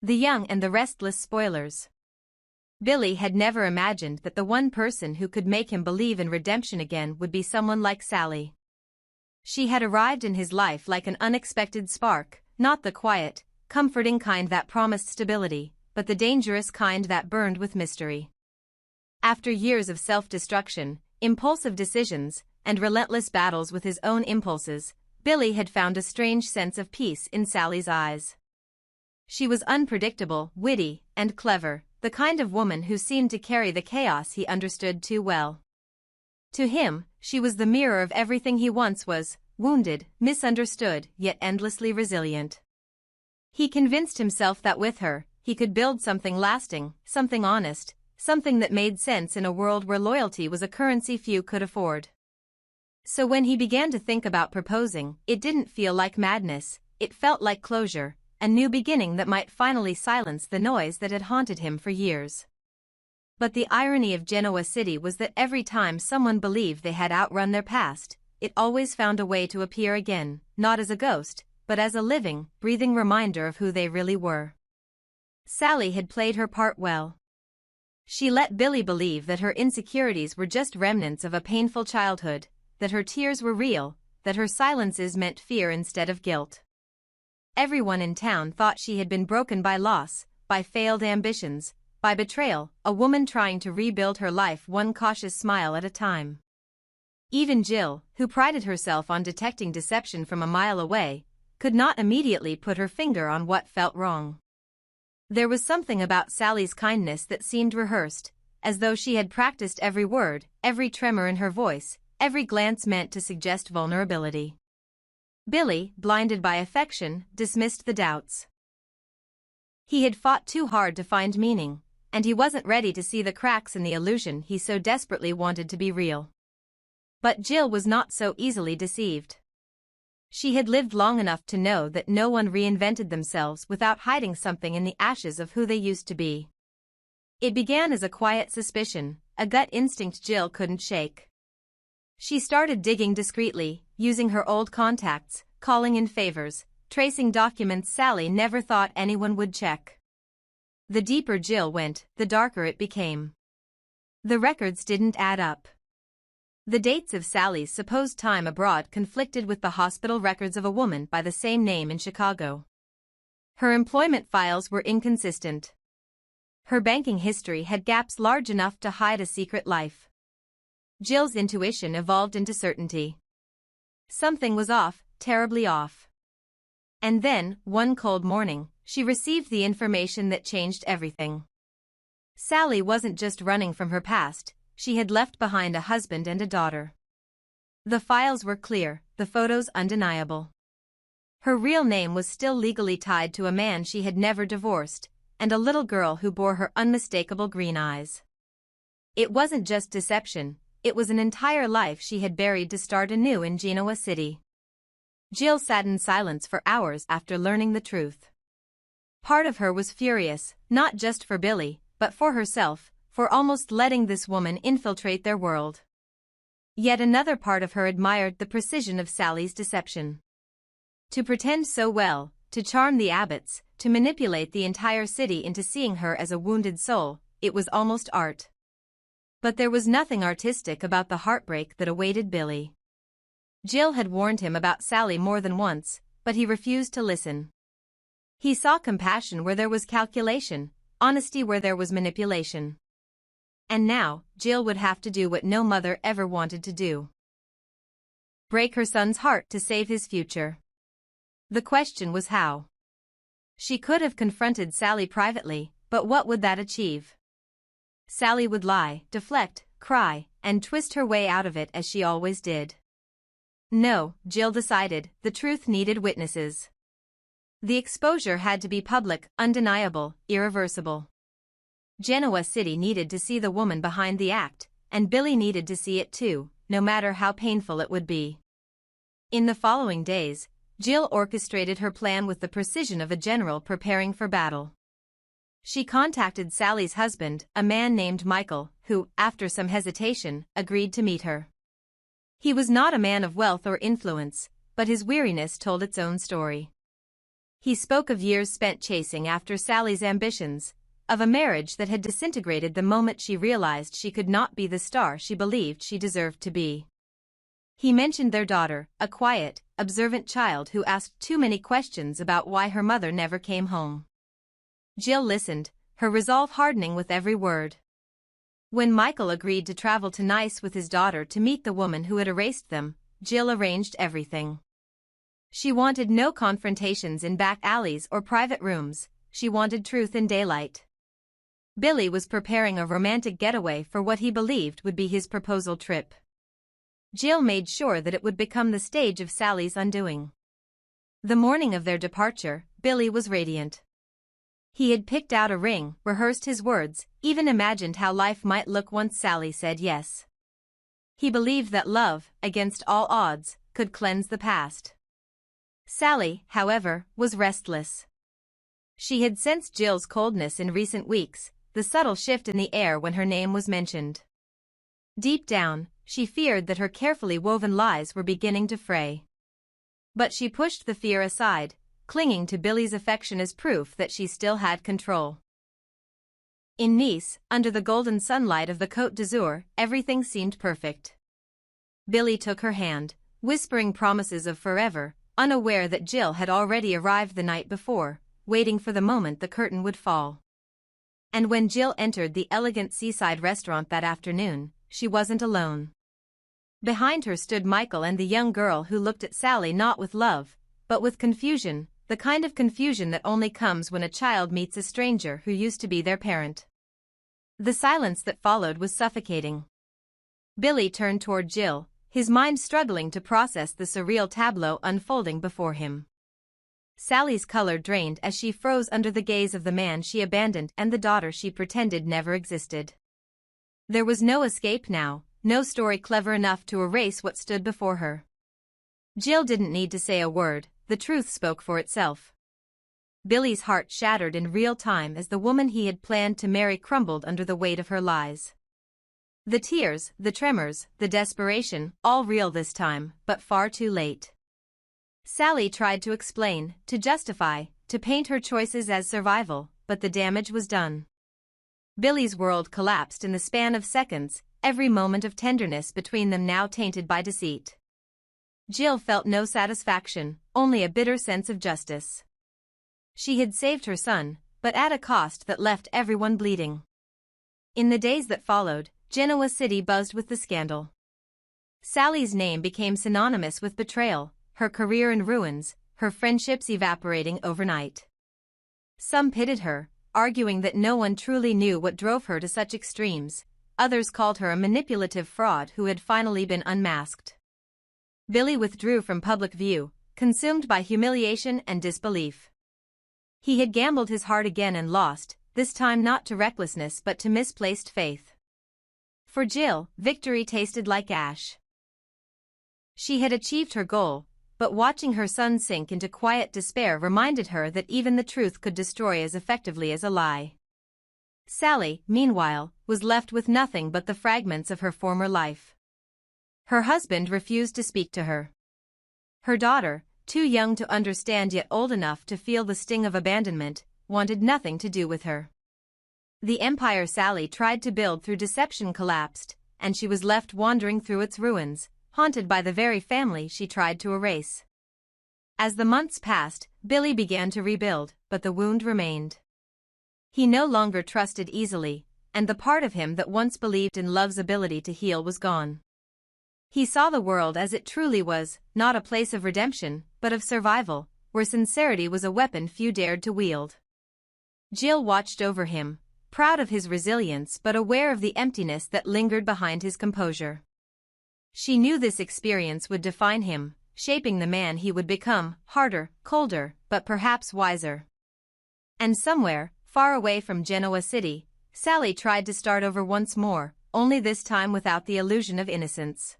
The Young and the Restless Spoilers. Billy had never imagined that the one person who could make him believe in redemption again would be someone like Sally. She had arrived in his life like an unexpected spark, not the quiet, comforting kind that promised stability, but the dangerous kind that burned with mystery. After years of self-destruction, impulsive decisions, and relentless battles with his own impulses, Billy had found a strange sense of peace in Sally's eyes. She was unpredictable, witty, and clever, the kind of woman who seemed to carry the chaos he understood too well. To him, she was the mirror of everything he once was, wounded, misunderstood, yet endlessly resilient. He convinced himself that with her, he could build something lasting, something honest, something that made sense in a world where loyalty was a currency few could afford. So when he began to think about proposing, it didn't feel like madness, it felt like closure, a new beginning that might finally silence the noise that had haunted him for years. But the irony of Genoa City was that every time someone believed they had outrun their past, it always found a way to appear again, not as a ghost, but as a living, breathing reminder of who they really were. Sally had played her part well. She let Billy believe that her insecurities were just remnants of a painful childhood, that her tears were real, that her silences meant fear instead of guilt. Everyone in town thought she had been broken by loss, by failed ambitions, by betrayal, a woman trying to rebuild her life one cautious smile at a time. Even Jill, who prided herself on detecting deception from a mile away, could not immediately put her finger on what felt wrong. There was something about Sally's kindness that seemed rehearsed, as though she had practiced every word, every tremor in her voice, every glance meant to suggest vulnerability. Billy, blinded by affection, dismissed the doubts. He had fought too hard to find meaning, and he wasn't ready to see the cracks in the illusion he so desperately wanted to be real. But Jill was not so easily deceived. She had lived long enough to know that no one reinvented themselves without hiding something in the ashes of who they used to be. It began as a quiet suspicion, a gut instinct Jill couldn't shake. She started digging discreetly, using her old contacts, calling in favors, tracing documents Sally never thought anyone would check. The deeper Jill went, the darker it became. The records didn't add up. The dates of Sally's supposed time abroad conflicted with the hospital records of a woman by the same name in Chicago. Her employment files were inconsistent. Her banking history had gaps large enough to hide a secret life. Jill's intuition evolved into certainty. Something was off, terribly off. And then, one cold morning, she received the information that changed everything. Sally wasn't just running from her past, she had left behind a husband and a daughter. The files were clear, the photos undeniable. Her real name was still legally tied to a man she had never divorced, and a little girl who bore her unmistakable green eyes. It wasn't just deception. It was an entire life she had buried to start anew in Genoa City. Jill sat in silence for hours after learning the truth. Part of her was furious, not just for Billy, but for herself, for almost letting this woman infiltrate their world. Yet another part of her admired the precision of Sally's deception. To pretend so well, to charm the Abbotts, to manipulate the entire city into seeing her as a wounded soul, it was almost art. But there was nothing artistic about the heartbreak that awaited Billy. Jill had warned him about Sally more than once, but he refused to listen. He saw compassion where there was calculation, honesty where there was manipulation. And now, Jill would have to do what no mother ever wanted to do. Break her son's heart to save his future. The question was how. She could have confronted Sally privately, but what would that achieve? Sally would lie, deflect, cry, and twist her way out of it as she always did. No, Jill decided, the truth needed witnesses. The exposure had to be public, undeniable, irreversible. Genoa City needed to see the woman behind the act, and Billy needed to see it too, no matter how painful it would be. In the following days, Jill orchestrated her plan with the precision of a general preparing for battle. She contacted Sally's husband, a man named Michael, who, after some hesitation, agreed to meet her. He was not a man of wealth or influence, but his weariness told its own story. He spoke of years spent chasing after Sally's ambitions, of a marriage that had disintegrated the moment she realized she could not be the star she believed she deserved to be. He mentioned their daughter, a quiet, observant child who asked too many questions about why her mother never came home. Jill listened, her resolve hardening with every word. When Michael agreed to travel to Nice with his daughter to meet the woman who had erased them, Jill arranged everything. She wanted no confrontations in back alleys or private rooms, she wanted truth in daylight. Billy was preparing a romantic getaway for what he believed would be his proposal trip. Jill made sure that it would become the stage of Sally's undoing. The morning of their departure, Billy was radiant. He had picked out a ring, rehearsed his words, even imagined how life might look once Sally said yes. He believed that love, against all odds, could cleanse the past. Sally, however, was restless. She had sensed Jill's coldness in recent weeks, the subtle shift in the air when her name was mentioned. Deep down, she feared that her carefully woven lies were beginning to fray. But she pushed the fear aside, clinging to Billy's affection as proof that she still had control. In Nice, under the golden sunlight of the Côte d'Azur, everything seemed perfect. Billy took her hand, whispering promises of forever, unaware that Jill had already arrived the night before, waiting for the moment the curtain would fall. And when Jill entered the elegant seaside restaurant that afternoon, she wasn't alone. Behind her stood Michael and the young girl who looked at Sally not with love, but with confusion, the kind of confusion that only comes when a child meets a stranger who used to be their parent. The silence that followed was suffocating. Billy turned toward Jill, his mind struggling to process the surreal tableau unfolding before him. Sally's color drained as she froze under the gaze of the man she abandoned and the daughter she pretended never existed. There was no escape now, no story clever enough to erase what stood before her. Jill didn't need to say a word, the truth spoke for itself. Billy's heart shattered in real time as the woman he had planned to marry crumbled under the weight of her lies. The tears, the tremors, the desperation, all real this time, but far too late. Sally tried to explain, to justify, to paint her choices as survival, but the damage was done. Billy's world collapsed in the span of seconds, every moment of tenderness between them now tainted by deceit. Jill felt no satisfaction, only a bitter sense of justice. She had saved her son, but at a cost that left everyone bleeding. In the days that followed, Genoa City buzzed with the scandal. Sally's name became synonymous with betrayal, her career in ruins, her friendships evaporating overnight. Some pitied her, arguing that no one truly knew what drove her to such extremes. Others called her a manipulative fraud who had finally been unmasked. Billy withdrew from public view, consumed by humiliation and disbelief. He had gambled his heart again and lost, this time not to recklessness but to misplaced faith. For Jill, victory tasted like ash. She had achieved her goal, but watching her son sink into quiet despair reminded her that even the truth could destroy as effectively as a lie. Sally, meanwhile, was left with nothing but the fragments of her former life. Her husband refused to speak to her. Her daughter, too young to understand yet old enough to feel the sting of abandonment, wanted nothing to do with her. The empire Sally tried to build through deception collapsed, and she was left wandering through its ruins, haunted by the very family she tried to erase. As the months passed, Billy began to rebuild, but the wound remained. He no longer trusted easily, and the part of him that once believed in love's ability to heal was gone. He saw the world as it truly was, not a place of redemption, but of survival, where sincerity was a weapon few dared to wield. Jill watched over him, proud of his resilience but aware of the emptiness that lingered behind his composure. She knew this experience would define him, shaping the man he would become, harder, colder, but perhaps wiser. And somewhere, far away from Genoa City, Sally tried to start over once more, only this time without the illusion of innocence.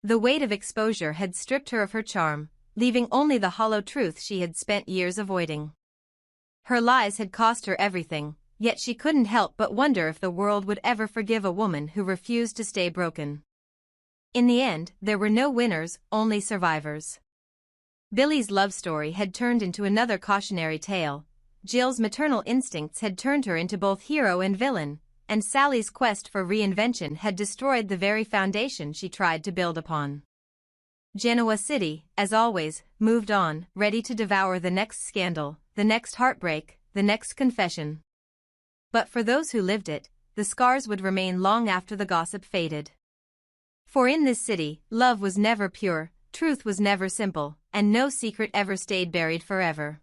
The weight of exposure had stripped her of her charm, leaving only the hollow truth she had spent years avoiding. Her lies had cost her everything, yet she couldn't help but wonder if the world would ever forgive a woman who refused to stay broken. In the end, there were no winners, only survivors. Billy's love story had turned into another cautionary tale. Jill's maternal instincts had turned her into both hero and villain, and Sally's quest for reinvention had destroyed the very foundation she tried to build upon. Genoa City, as always, moved on, ready to devour the next scandal, the next heartbreak, the next confession. But for those who lived it, the scars would remain long after the gossip faded. For in this city, love was never pure, truth was never simple, and no secret ever stayed buried forever.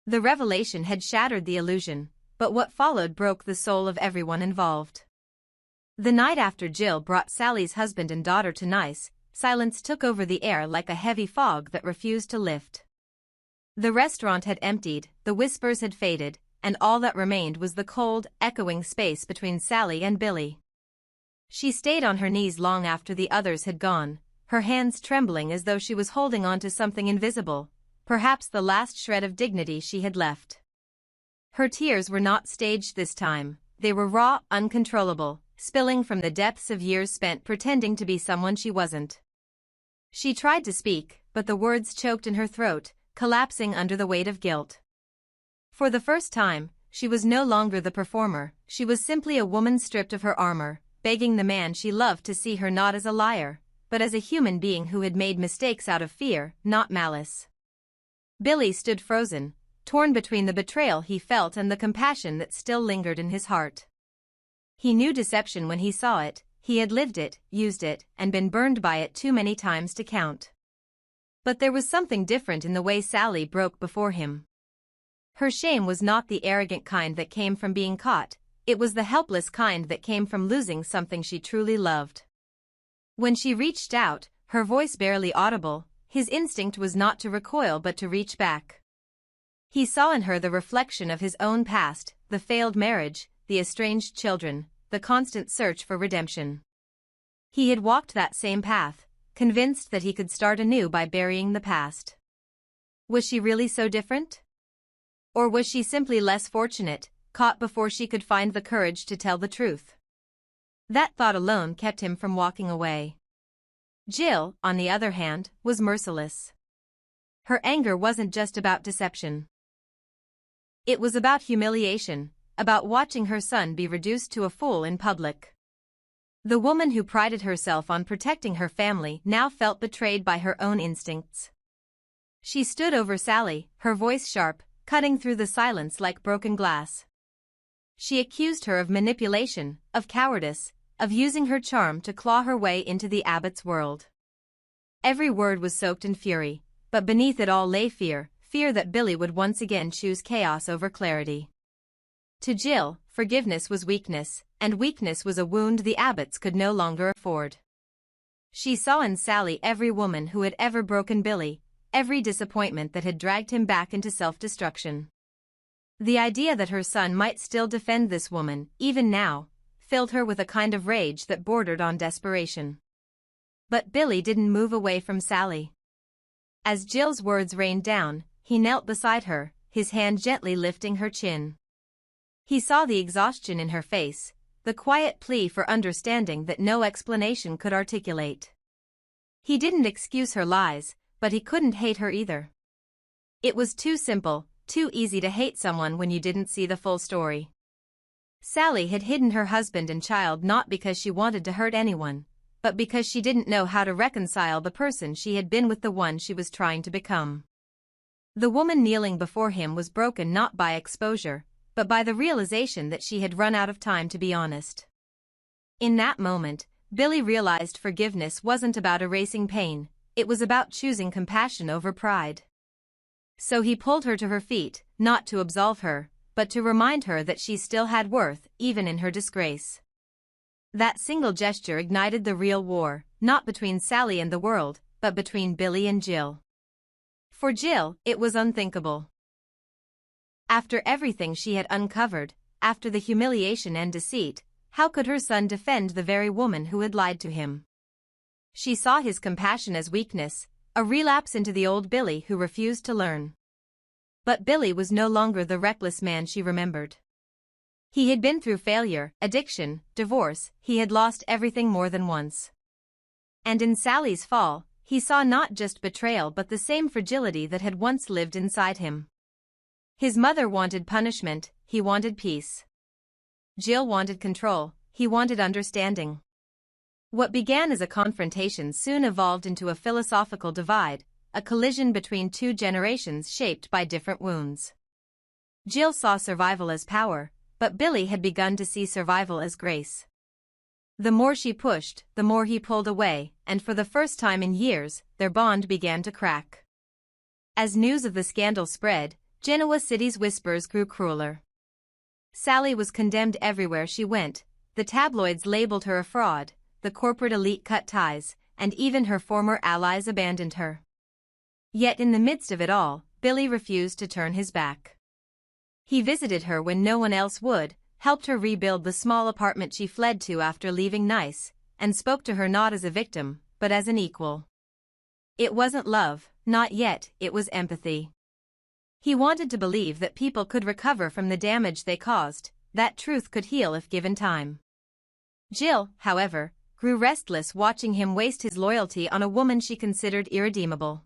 The revelation had shattered the illusion, but what followed broke the soul of everyone involved. The night after Jill brought Sally's husband and daughter to Nice, silence took over the air like a heavy fog that refused to lift. The restaurant had emptied, the whispers had faded, and all that remained was the cold, echoing space between Sally and Billy. She stayed on her knees long after the others had gone, her hands trembling as though she was holding on to something invisible, perhaps the last shred of dignity she had left. Her tears were not staged this time, they were raw, uncontrollable, spilling from the depths of years spent pretending to be someone she wasn't. She tried to speak, but the words choked in her throat, collapsing under the weight of guilt. For the first time, she was no longer the performer, she was simply a woman stripped of her armor, begging the man she loved to see her not as a liar, but as a human being who had made mistakes out of fear, not malice. Billy stood frozen, torn between the betrayal he felt and the compassion that still lingered in his heart. He knew deception when he saw it, he had lived it, used it, and been burned by it too many times to count. But there was something different in the way Sally broke before him. Her shame was not the arrogant kind that came from being caught, it was the helpless kind that came from losing something she truly loved. When she reached out, her voice barely audible, his instinct was not to recoil but to reach back. He saw in her the reflection of his own past, the failed marriage, the estranged children, the constant search for redemption. He had walked that same path, convinced that he could start anew by burying the past. Was she really so different? Or was she simply less fortunate, caught before she could find the courage to tell the truth? That thought alone kept him from walking away. Jill, on the other hand, was merciless. Her anger wasn't just about deception. It was about humiliation, about watching her son be reduced to a fool in public. The woman who prided herself on protecting her family now felt betrayed by her own instincts. She stood over Sally, her voice sharp, cutting through the silence like broken glass. She accused her of manipulation, of cowardice, of using her charm to claw her way into the abbot's world. Every word was soaked in fury, but beneath it all lay fear, fear that Billy would once again choose chaos over clarity. To Jill, forgiveness was weakness, and weakness was a wound the abbots could no longer afford. She saw in Sally every woman who had ever broken Billy, every disappointment that had dragged him back into self-destruction. The idea that her son might still defend this woman, even now, filled her with a kind of rage that bordered on desperation. But Billy didn't move away from Sally. As Jill's words rained down, he knelt beside her, his hand gently lifting her chin. He saw the exhaustion in her face, the quiet plea for understanding that no explanation could articulate. He didn't excuse her lies, but he couldn't hate her either. It was too simple, too easy to hate someone when you didn't see the full story. Sally had hidden her husband and child not because she wanted to hurt anyone, but because she didn't know how to reconcile the person she had been with the one she was trying to become. The woman kneeling before him was broken not by exposure, but by the realization that she had run out of time to be honest. In that moment, Billy realized forgiveness wasn't about erasing pain, it was about choosing compassion over pride. So he pulled her to her feet, not to absolve her, but to remind her that she still had worth, even in her disgrace. That single gesture ignited the real war, not between Sally and the world, but between Billy and Jill. For Jill, it was unthinkable. After everything she had uncovered, after the humiliation and deceit, how could her son defend the very woman who had lied to him? She saw his compassion as weakness, a relapse into the old Billy who refused to learn. But Billy was no longer the reckless man she remembered. He had been through failure, addiction, divorce, he had lost everything more than once. And in Sally's fall, he saw not just betrayal but the same fragility that had once lived inside him. His mother wanted punishment, he wanted peace. Jill wanted control, he wanted understanding. What began as a confrontation soon evolved into a philosophical divide, a collision between two generations shaped by different wounds. Jill saw survival as power, but Billy had begun to see survival as grace. The more she pushed, the more he pulled away, and for the first time in years, their bond began to crack. As news of the scandal spread, Genoa City's whispers grew crueler. Sally was condemned everywhere she went, the tabloids labeled her a fraud, the corporate elite cut ties, and even her former allies abandoned her. Yet in the midst of it all, Billy refused to turn his back. He visited her when no one else would, helped her rebuild the small apartment she fled to after leaving Nice, and spoke to her not as a victim, but as an equal. It wasn't love, not yet, it was empathy. He wanted to believe that people could recover from the damage they caused, that truth could heal if given time. Jill, however, grew restless watching him waste his loyalty on a woman she considered irredeemable.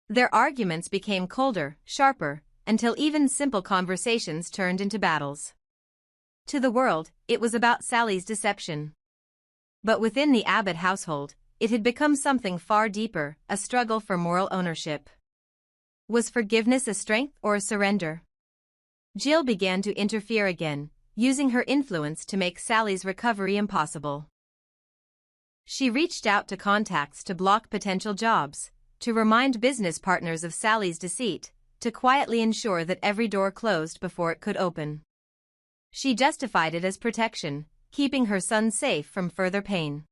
Their arguments became colder, sharper, until even simple conversations turned into battles. To the world, it was about Sally's deception. But within the Abbott household, it had become something far deeper, a struggle for moral ownership. Was forgiveness a strength or a surrender? Jill began to interfere again, using her influence to make Sally's recovery impossible. She reached out to contacts to block potential jobs, to remind business partners of Sally's deceit, to quietly ensure that every door closed before it could open. She justified it as protection, keeping her son safe from further pain.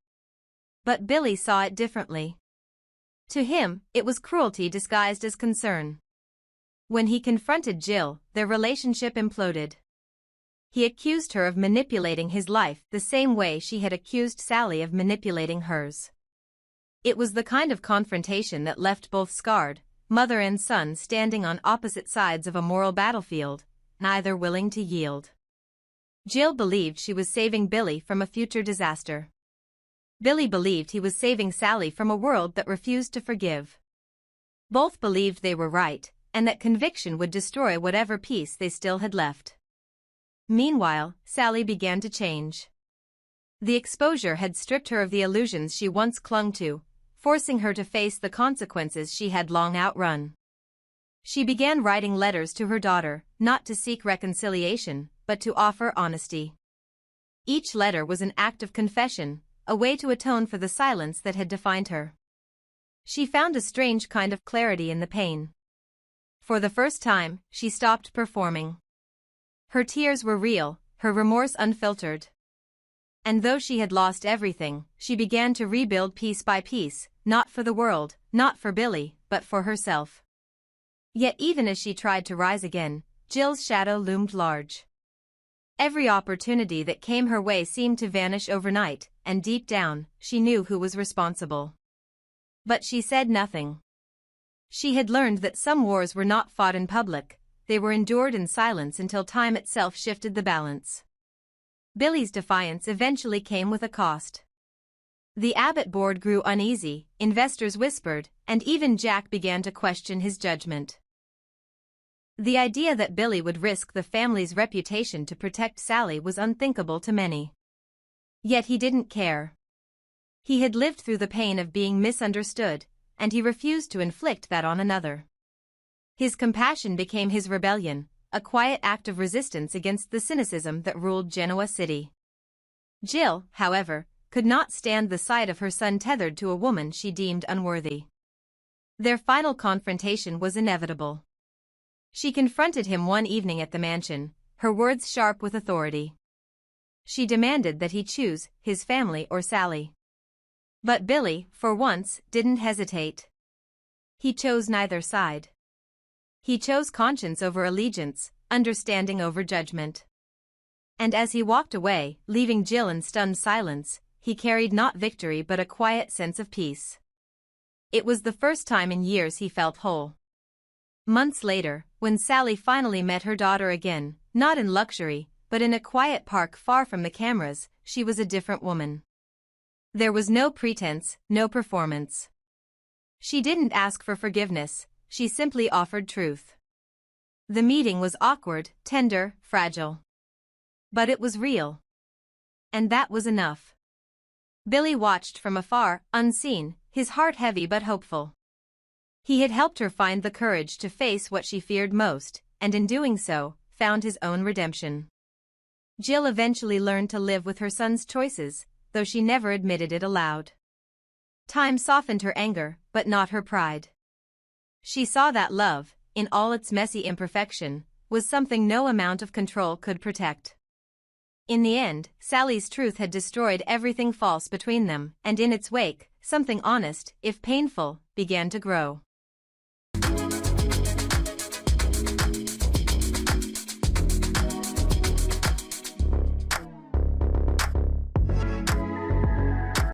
But Billy saw it differently. To him, it was cruelty disguised as concern. When he confronted Jill, their relationship imploded. He accused her of manipulating his life the same way she had accused Sally of manipulating hers. It was the kind of confrontation that left both scarred, mother and son standing on opposite sides of a moral battlefield, neither willing to yield. Jill believed she was saving Billy from a future disaster. Billy believed he was saving Sally from a world that refused to forgive. Both believed they were right, and that conviction would destroy whatever peace they still had left. Meanwhile, Sally began to change. The exposure had stripped her of the illusions she once clung to, forcing her to face the consequences she had long outrun. She began writing letters to her daughter, not to seek reconciliation, but to offer honesty. Each letter was an act of confession, a way to atone for the silence that had defined her. She found a strange kind of clarity in the pain. For the first time, she stopped performing. Her tears were real, her remorse unfiltered. And though she had lost everything, she began to rebuild piece by piece, not for the world, not for Billy, but for herself. Yet even as she tried to rise again, Jill's shadow loomed large. Every opportunity that came her way seemed to vanish overnight, and deep down, she knew who was responsible. But she said nothing. She had learned that some wars were not fought in public, they were endured in silence until time itself shifted the balance. Billy's defiance eventually came with a cost. The Abbott board grew uneasy, investors whispered, and even Jack began to question his judgment. The idea that Billy would risk the family's reputation to protect Sally was unthinkable to many. Yet he didn't care. He had lived through the pain of being misunderstood, and he refused to inflict that on another. His compassion became his rebellion, a quiet act of resistance against the cynicism that ruled Genoa City. Jill, however, could not stand the sight of her son tethered to a woman she deemed unworthy. Their final confrontation was inevitable. She confronted him one evening at the mansion, her words sharp with authority. She demanded that he choose his family or Sally. But Billy, for once, didn't hesitate. He chose neither side. He chose conscience over allegiance, understanding over judgment. And as he walked away, leaving Jill in stunned silence, he carried not victory but a quiet sense of peace. It was the first time in years he felt whole. Months later, when Sally finally met her daughter again, not in luxury, but in a quiet park far from the cameras, she was a different woman. There was no pretense, no performance. She didn't ask for forgiveness, she simply offered truth. The meeting was awkward, tender, fragile. But it was real. And that was enough. Billy watched from afar, unseen, his heart heavy but hopeful. He had helped her find the courage to face what she feared most, and in doing so, found his own redemption. Jill eventually learned to live with her son's choices, though she never admitted it aloud. Time softened her anger, but not her pride. She saw that love, in all its messy imperfection, was something no amount of control could protect. In the end, Sally's truth had destroyed everything false between them, and in its wake, something honest, if painful, began to grow.